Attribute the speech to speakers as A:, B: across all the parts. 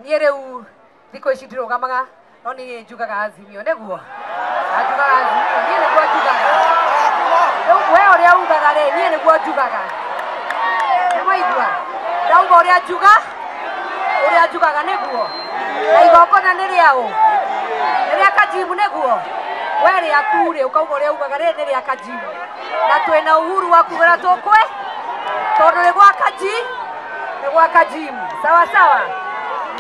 A: niĩ rĩu thikũ ici ndirũgamaga no niĩ njugaga Azimio nĩguo njugaga Azimio niĩ nĩguo njugaga rĩu we ũrĩa ugaga rĩ niĩ nĩguo njugaga nĩmwaigua ndauga ũrĩa njugaga nĩguo na igongona nĩ rĩaũ nĩ rĩa Kajimu nĩguo we rĩaku rĩ ũkauga ũrĩa ugaga rĩ nĩ rĩa Kajimu na twĩna uhuru wa kugera tũkwe tondũ nĩ gwa Kajimu sawa sawa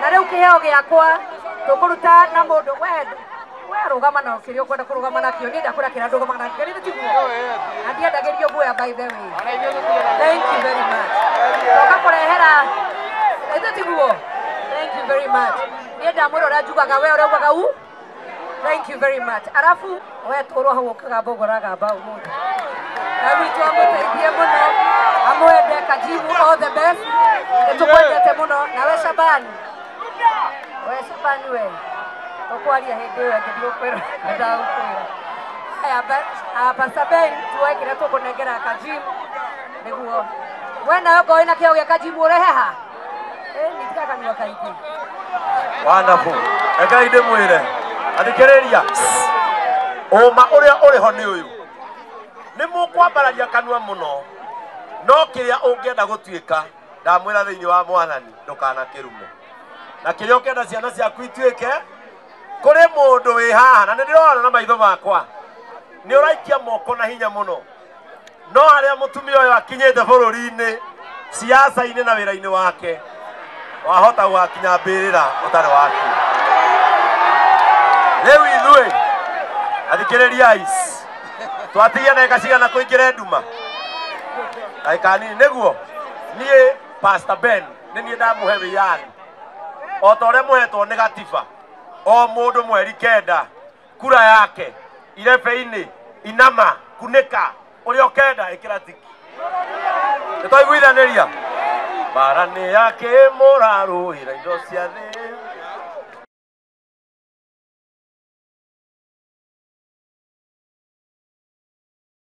A: na rĩu kĩheo gĩakwa tũkũruta na mũndũ we rũgama na kĩrĩa ũkwenda kũrũgama nakĩo niĩ ndakwĩra kĩrĩa ndũgamaga nakĩo nĩ tiguo na ndiendagĩrio guoya by the way. Thank you very much toka kũrehera nĩ tiguo. Thank you very much niĩ ndamwĩra ũrĩa njugaga we ũrĩa ugaga thank you very much arabu we tũrwo hau ũkaga mbogoraga mbaũ mũndũ na witũ amũteithie mũno amwende Kajimu all the best nĩ tũkwendete mũno na we Shabani we ũkwaria hĩndĩ ĩyo ĩngĩ ndigũkwĩra ndagũkwĩra aya Pastor Ben tuoe kĩrĩa tũkũnengera Kajimu nĩguo we nayo ngoi na kĩheo gĩa Kajimu ũreheha nĩtigakanua kaingĩ.
B: Wonderful ekei ndĩmwĩre athikĩrĩria ũma ũrĩa ũrĩho nĩ ũyũ nĩ mũkwambararia kanua mũno no kĩrĩa ũngĩenda gũtuĩka ndamwĩra thĩinĩ wa Mwathani ndũkanakĩrume na kĩrĩa ũkĩenda ciana ciaku ituĩke kũrĩ mũndũ wĩ haha na nĩndĩrona na maitho makwa nĩ ũraikia moko na hinya mũno no harĩa mũtumia ũyũ akinyĩte bũrũri-inĩ siasa-inĩ na wĩra-inĩ wake wahota gũgakinya mbĩrĩra ũtarĩ waku. Rĩu ithuĩ athikĩrĩriai twatigia ndagĩka cigana kũingĩre nduma ndagĩka nini nĩguo niĩ Pastor Ben nĩ niĩ ndamũhe wĩyathi o ta ũrĩa mũhetwo nĩ gatiba o mũndũ mweri kenda kura yake irebe-inĩ inama kunĩka ũrĩa ũkenda ĩkĩra tiki nĩ twaiguithanĩria mbara nĩ yakĩmũrarũĩra indo cia thĩ